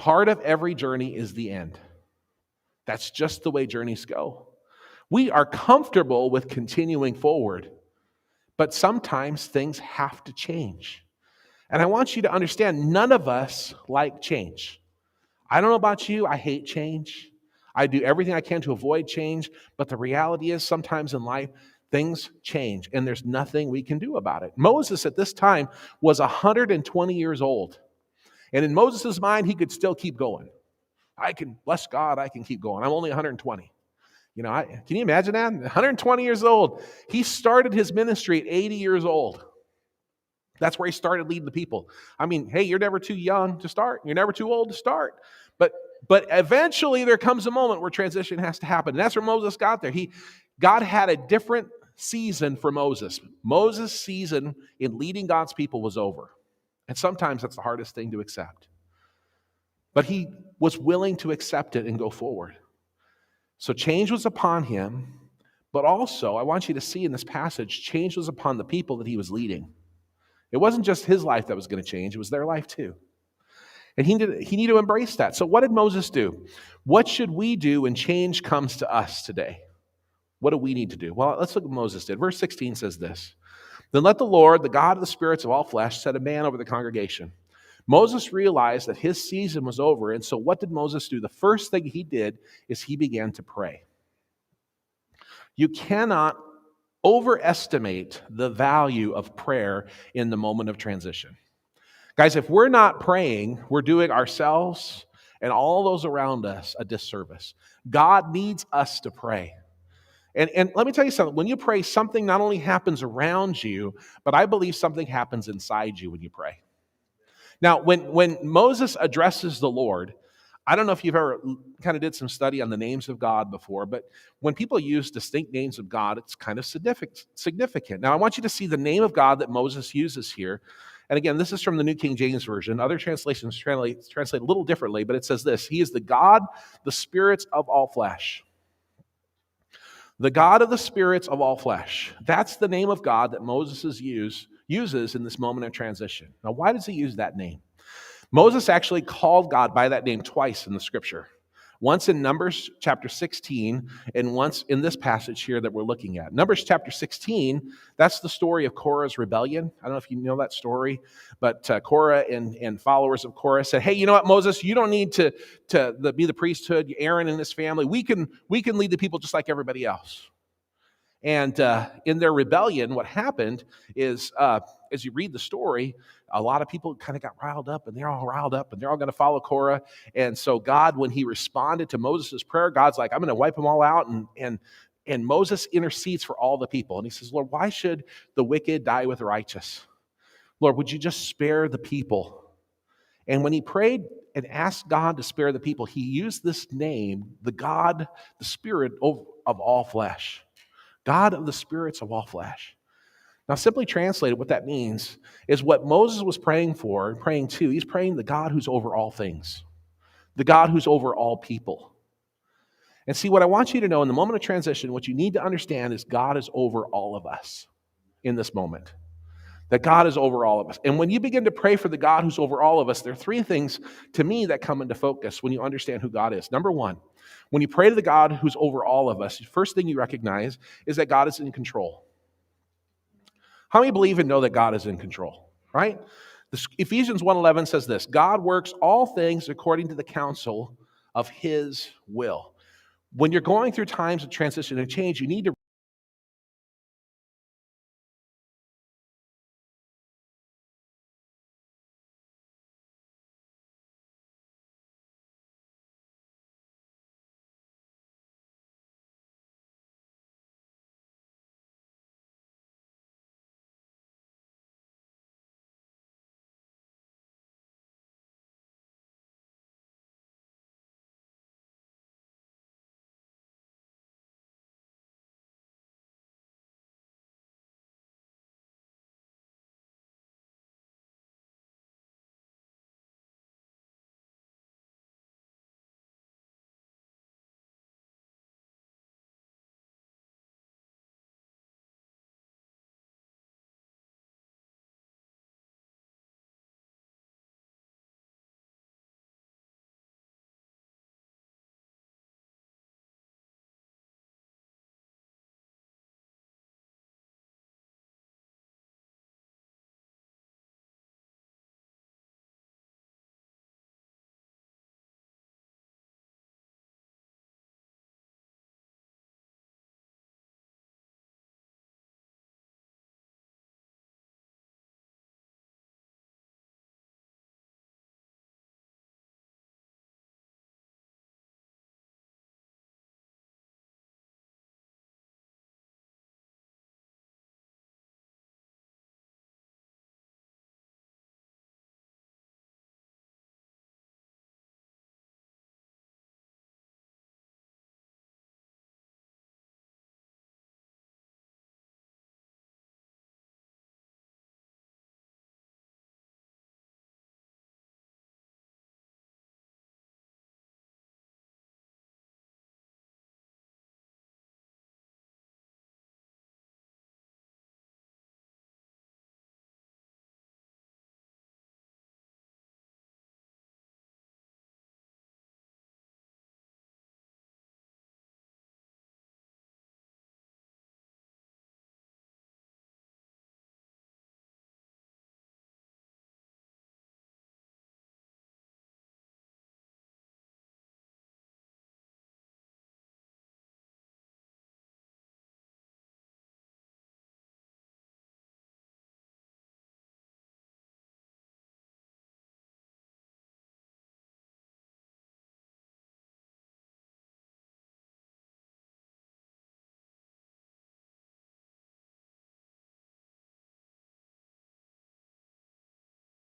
Part of every journey is the end. That's just the way journeys go. We are comfortable with continuing forward, but sometimes things have to change. And I want you to understand, none of us like change. I don't know about you, I hate change. I do everything I can to avoid change, but the reality is sometimes in life, things change, and there's nothing we can do about it. Moses at this time was 120 years old. And in Moses' mind, he could still keep going. Bless God, I can keep going. I'm only 120. Can you imagine that? 120 years old. He started his ministry at 80 years old. That's where he started leading the people. I mean, hey, you're never too young to start. You're never too old to start. But eventually there comes a moment where transition has to happen. And that's where Moses got there. God had a different season for Moses. Moses' season in leading God's people was over. And sometimes that's the hardest thing to accept. But he was willing to accept it and go forward. So change was upon him, but also, I want you to see in this passage, change was upon the people that he was leading. It wasn't just his life that was going to change, it was their life too. And he needed to embrace that. So what did Moses do? What should we do when change comes to us today? What do we need to do? Well, let's look at what Moses did. Verse 16 says this: "Then let the Lord, the God of the spirits of all flesh, set a man over the congregation." Moses realized that his season was over, and so what did Moses do? The first thing he did is he began to pray. You cannot overestimate the value of prayer in the moment of transition. Guys, if we're not praying, we're doing ourselves and all those around us a disservice. God needs us to pray. And let me tell you something. When you pray, something not only happens around you, but I believe something happens inside you when you pray. Now, when Moses addresses the Lord, I don't know if you've ever kind of did some study on the names of God before, but when people use distinct names of God, it's kind of significant. Now, I want you to see the name of God that Moses uses here. And again, this is from the New King James Version. Other translations translate a little differently, but it says this: He is the God, the spirits of all flesh. The God of the spirits of all flesh. That's the name of God that Moses uses in this moment of transition. Now, why does he use that name? Moses actually called God by that name twice in the scripture. Once in Numbers chapter 16, and once in this passage here that we're looking at. Numbers chapter 16, that's the story of Korah's rebellion. I don't know if you know that story, but Korah and followers of Korah said, hey, you know what, Moses, you don't need to be the priesthood, Aaron and his family. We can lead the people just like everybody else. And in their rebellion, what happened is, as you read the story, a lot of people kind of got riled up, and they're all going to follow Korah. And so God, when he responded to Moses' prayer, God's like, I'm going to wipe them all out. And Moses intercedes for all the people. And he says, Lord, why should the wicked die with the righteous? Lord, would you just spare the people? And when he prayed and asked God to spare the people, he used this name, the God, the Spirit of all flesh. God of the spirits of all flesh. Now, simply translated, what that means is what Moses was praying for, praying to, he's praying the God who's over all things, the God who's over all people. And see, what I want you to know in the moment of transition, what you need to understand is God is over all of us in this moment. That God is over all of us. And when you begin to pray for the God who's over all of us, there are three things to me that come into focus when you understand who God is. Number one, when you pray to the God who's over all of us, the first thing you recognize is that God is in control. How many believe and know that God is in control, right? Ephesians 1:11 says this: God works all things according to the counsel of his will. When you're going through times of transition and change, you need to